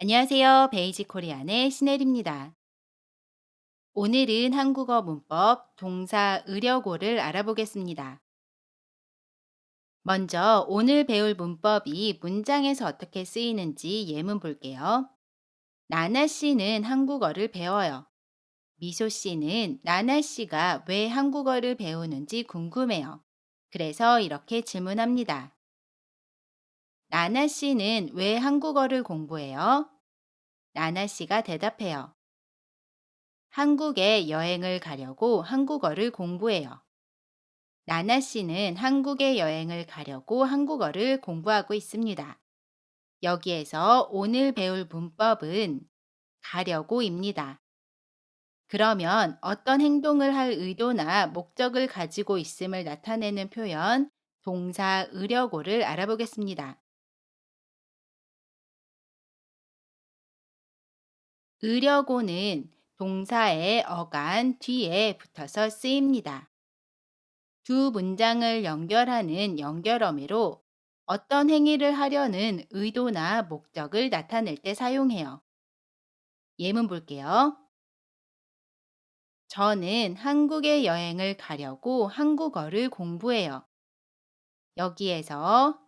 안녕하세요. 베이직 코리안의 신혜리입니다. 오늘은 한국어 문법 동사 의려고를 알아보겠습니다. 먼저 오늘 배울 문법이 문장에서 어떻게 쓰이는지 예문 볼게요. 나나 씨는 한국어를 배워요. 미소 씨는 나나 씨가 왜 한국어를 배우는지 궁금해요. 그래서 이렇게 질문합니다. 나나 씨는 왜 한국어를 공부해요? 나나 씨가 대답해요. 한국에 여행을 가려고 한국어를 공부해요. 나나 씨는 한국에 여행을 가려고 한국어를 공부하고 있습니다. 여기에서 오늘 배울 문법은 가려고입니다. 그러면 어떤 행동을 할 의도나 목적을 가지고 있음을 나타내는 표현, 동사 의려고를 알아보겠습니다. 의려고는 동사의 어간 뒤에 붙어서 쓰입니다. 두 문장을 연결하는 연결어미로 어떤 행위를 하려는 의도나 목적을 나타낼 때 사용해요. 예문 볼게요. 저는 한국에 여행을 가려고 한국어를 공부해요. 여기에서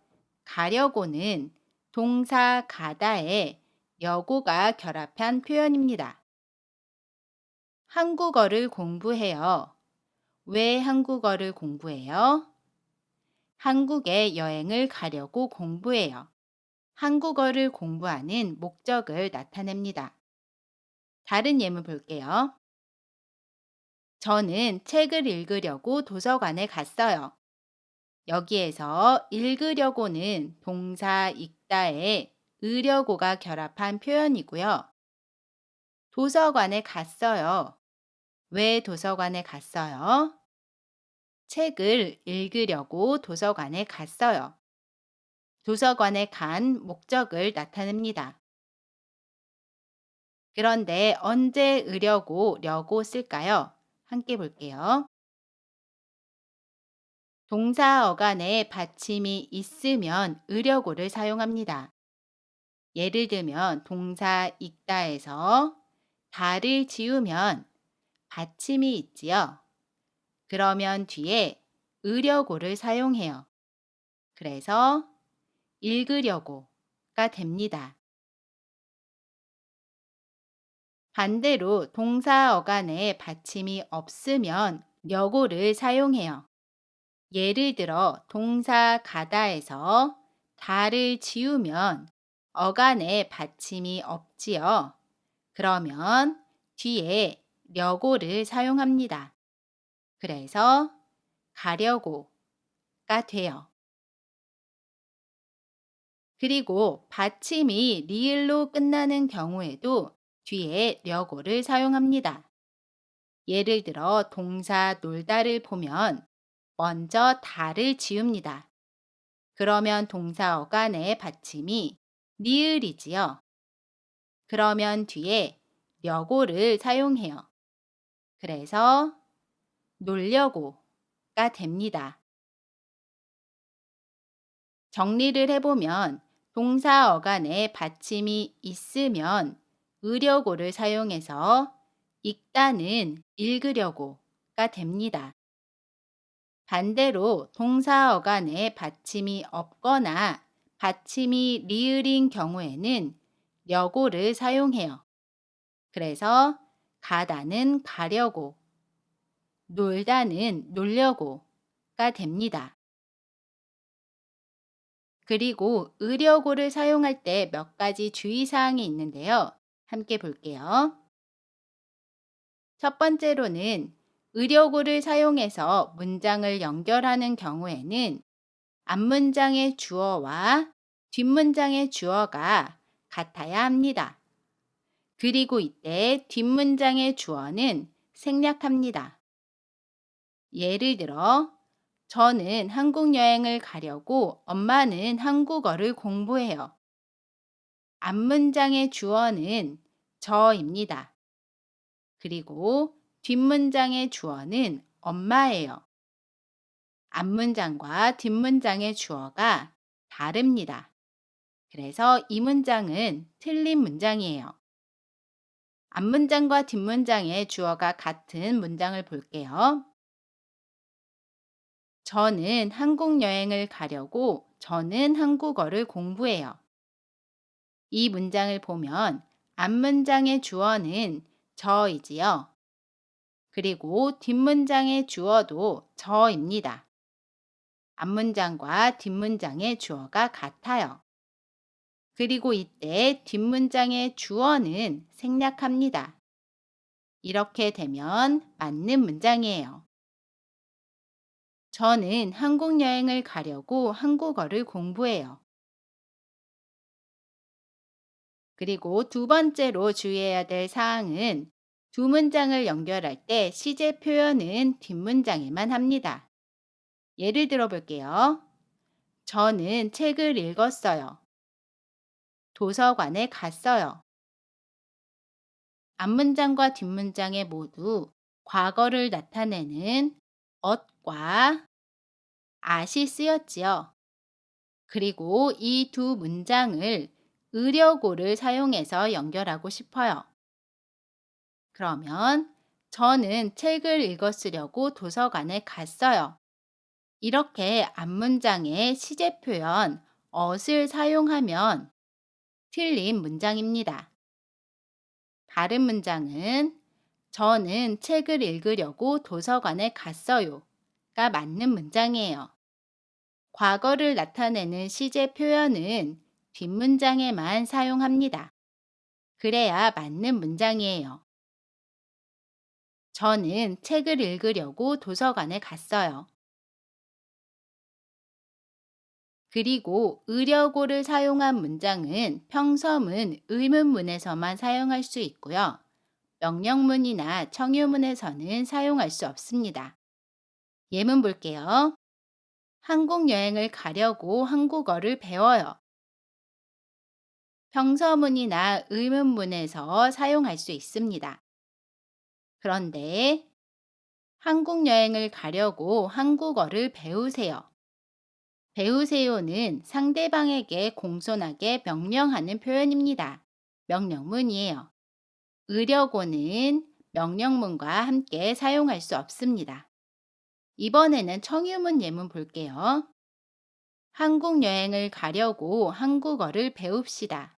가려고는 동사 가다에 여고가 결합한 표현입니다. 한국어를 공부해요. 왜 한국어를 공부해요? 한국에 여행을 가려고 공부해요. 한국어를 공부하는 목적을 나타냅니다. 다른 예문 볼게요. 저는 책을 읽으려고 도서관에 갔어요. 여기에서 읽으려고는 동사 읽다에 으려고가 결합한 표현이고요. 도서관에 갔어요. 왜 도서관에 갔어요? 책을 읽으려고 도서관에 갔어요. 도서관에 간 목적을 나타냅니다. 그런데 언제 려고 쓸까요? 함께 볼게요. 동사 어간에 받침이 있으면 으려고를 사용합니다. 예를 들면 동사 읽다에서 다를 지우면 받침이 있지요. 그러면 뒤에 으려고를 사용해요. 그래서 읽으려고가 됩니다. 반대로 동사 어간에 받침이 없으면 려고를 사용해요. 예를 들어 동사 가다에서 다를 지우면 어간에 받침이 없지요. 그러면 뒤에 려고를 사용합니다. 그래서 가려고가 돼요. 그리고 받침이 리을로 끝나는 경우에도 뒤에 려고를 사용합니다. 예를 들어 동사 놀다를 보면 먼저 다를 지웁니다. 그러면 동사 어간의 받침이 리을이지요. 그러면 뒤에 려고를 사용해요. 그래서 놀려고가 됩니다. 정리를 해보면 동사 어간에 받침이 있으면 으려고를 사용해서 읽다는 읽으려고가 됩니다. 반대로 동사 어간에 받침이 없거나 받침이 리을인 경우에는 려고를 사용해요. 그래서 가다는 가려고, 놀다는 놀려고가 됩니다. 그리고 으려고를 사용할 때 몇 가지 주의사항이 있는데요. 함께 볼게요. 첫 번째로는 으려고를 사용해서 문장을 연결하는 경우에는 앞문장의 주어와 뒷문장의 주어가 같아야 합니다. 그리고 이때 뒷문장의 주어는 생략합니다. 예를 들어, 저는 한국 여행을 가려고 엄마는 한국어를 공부해요. 앞문장의 주어는 저입니다. 그리고 뒷문장의 주어는 엄마예요. 앞문장과 뒷문장의 주어가 다릅니다. 그래서 이 문장은 틀린 문장이에요. 앞문장과 뒷문장의 주어가 같은 문장을 볼게요. 저는 한국 여행을 가려고 저는 한국어를 공부해요. 이 문장을 보면 앞문장의 주어는 저이지요. 그리고 뒷문장의 주어도 저입니다. 앞문장과 뒷문장의 주어가 같아요. 그리고 이때 뒷문장의 주어는 생략합니다. 이렇게 되면 맞는 문장이에요. 저는 한국 여행을 가려고 한국어를 공부해요. 그리고 두 번째로 주의해야 될 사항은 두 문장을 연결할 때 시제 표현은 뒷문장에만 합니다. 예를 들어 볼게요. 저는 책을 읽었어요. 도서관에 갔어요. 앞문장과 뒷문장에 모두 과거를 나타내는 엇과 at이 쓰였지요. 그리고 이 두 문장을 의려고를 사용해서 연결하고 싶어요. 그러면 저는 책을 읽었으려고 도서관에 갔어요. 이렇게 앞문장에 시제 표현 엇을 사용하면 틀린 문장입니다. 다른 문장은 저는 책을 읽으려고 도서관에 갔어요가 맞는 문장이에요. 과거를 나타내는 시제 표현은 뒷문장에만 사용합니다. 그래야 맞는 문장이에요. 저는 책을 읽으려고 도서관에 갔어요. 그리고 으려고를 사용한 문장은 평서문, 의문문에서만 사용할 수 있고요. 명령문이나 청유문에서는 사용할 수 없습니다. 예문 볼게요. 한국 여행을 가려고 한국어를 배워요. 평서문이나 의문문에서 사용할 수 있습니다. 그런데 한국 여행을 가려고 한국어를 배우세요. 배우세요는 상대방에게 공손하게 명령하는 표현입니다. 명령문이에요. 으려고는 명령문과 함께 사용할 수 없습니다. 이번에는 청유문 예문 볼게요. 한국 여행을 가려고 한국어를 배웁시다.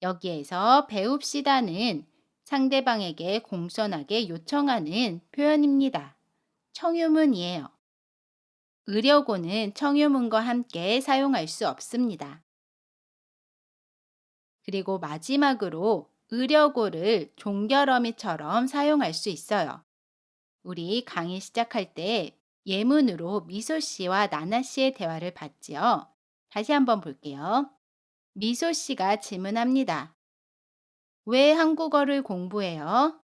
여기에서 배웁시다는 상대방에게 공손하게 요청하는 표현입니다. 청유문이에요. 으려고는 청유문과 함께 사용할 수 없습니다. 그리고 마지막으로 으려고를 종결어미처럼 사용할 수 있어요. 우리 강의 시작할 때 예문으로 미소 씨와 나나 씨의 대화를 봤지요. 다시 한번 볼게요. 미소 씨가 질문합니다. 왜 한국어를 공부해요?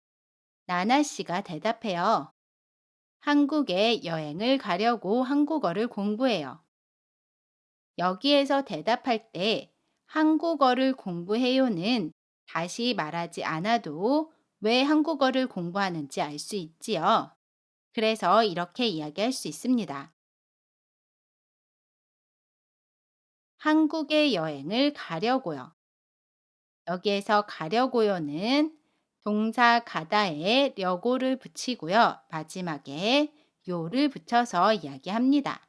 나나 씨가 대답해요. 한국에 여행을 가려고 한국어를 공부해요. 여기에서 대답할 때 한국어를 공부해요는 다시 말하지 않아도 왜 한국어를 공부하는지 알 수 있지요. 그래서 이렇게 이야기할 수 있습니다. 한국에 여행을 가려고요. 여기에서 가려고요는 동사 가다에 려고를 붙이고요. 마지막에 요를 붙여서 이야기합니다.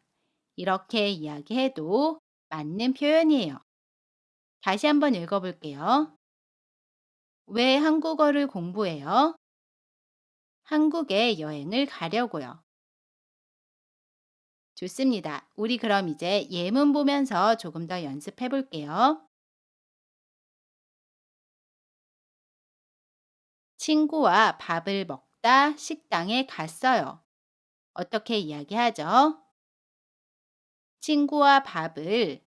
이렇게 이야기해도 맞는 표현이에요. 다시 한번 읽어볼게요. 왜 한국어를 공부해요? 한국에 여행을 가려고요. 좋습니다. 우리 그럼 이제 예문 보면서 조금 더 연습해 볼게요. 친구와 밥을 먹다 식당에 갔어요. 어떻게 이야기하죠? 친구와 밥을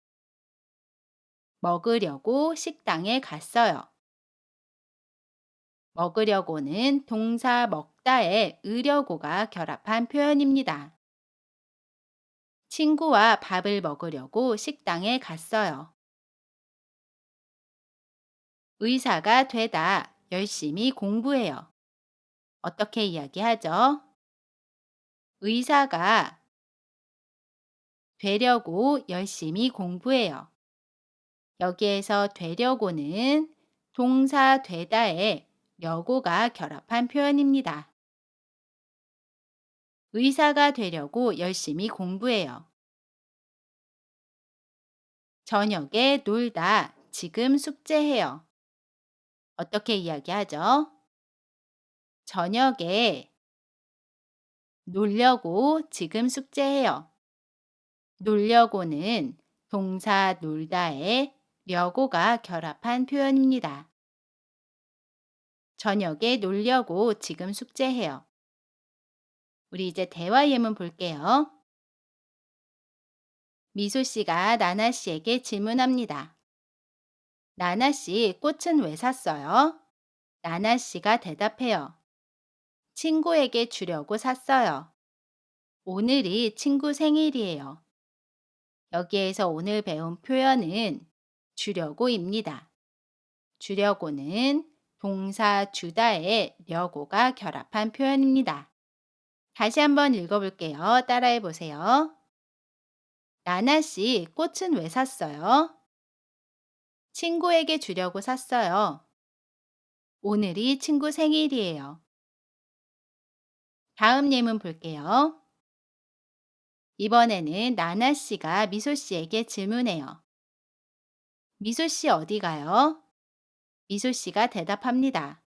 먹으려고 식당에 갔어요. 먹으려고는 동사 먹다에 으려고가 결합한 표현입니다. 친구와 밥을 먹으려고 식당에 갔어요. 의사가 되다 열심히 공부해요. 어떻게 이야기하죠? 의사가 되려고 열심히 공부해요. 여기에서 되려고는 동사 되다에 려고가 결합한 표현입니다. 의사가 되려고 열심히 공부해요. 저녁에 놀다, 지금 숙제해요. 어떻게 이야기하죠? 저녁에 놀려고 지금 숙제해요. 놀려고는 동사 놀다에 려고가 결합한 표현입니다. 저녁에 놀려고 지금 숙제해요. 우리 이제 대화 예문 볼게요. 미소 씨가 나나 씨에게 질문합니다. 나나 씨, 꽃은 왜 샀어요? 나나 씨가 대답해요. 친구에게 주려고 샀어요. 오늘이 친구 생일이에요. 여기에서 오늘 배운 표현은 주려고입니다. 주려고는 동사 주다에 려고가 결합한 표현입니다. 다시 한번 읽어볼게요. 따라해 보세요. 나나 씨, 꽃은 왜 샀어요? 친구에게 주려고 샀어요. 오늘이 친구 생일이에요. 다음 예문 볼게요. 이번에는 나나 씨가 미소 씨에게 질문해요. 미소 씨 어디 가요? 미소 씨가 대답합니다.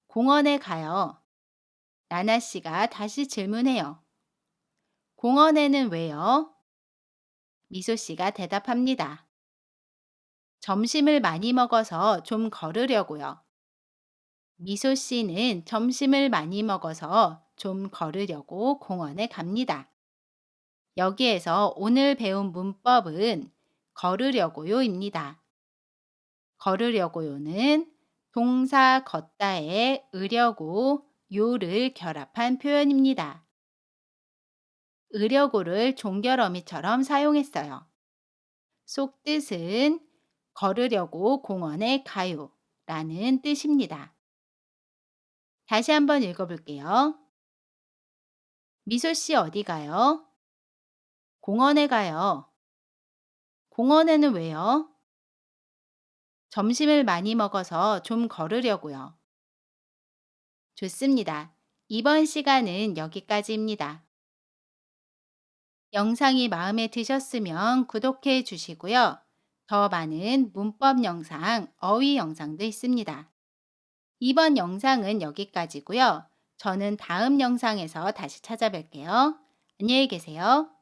공원에 가요. 나나 씨가 다시 질문해요. 공원에는 왜요? 미소 씨가 대답합니다. 점심을 많이 먹어서 좀 걸으려고요. 미소 씨는 점심을 많이 먹어서 좀 걸으려고 공원에 갑니다. 여기에서 오늘 배운 문법은 걸으려고요입니다. 걸으려고요는 동사 걷다에 으려고 요를 결합한 표현입니다. 으려고를 종결 어미처럼 사용했어요. 속뜻은 걸으려고 공원에 가요 라는 뜻입니다. 다시 한번 읽어볼게요. 미소 씨 어디 가요? 공원에 가요. 공원에는 왜요? 점심을 많이 먹어서 좀 걸으려고요. 좋습니다. 이번 시간은 여기까지입니다. 영상이 마음에 드셨으면 구독해 주시고요. 더 많은 문법 영상, 어휘 영상도 있습니다. 이번 영상은 여기까지고요. 저는 다음 영상에서 다시 찾아뵐게요. 안녕히 계세요.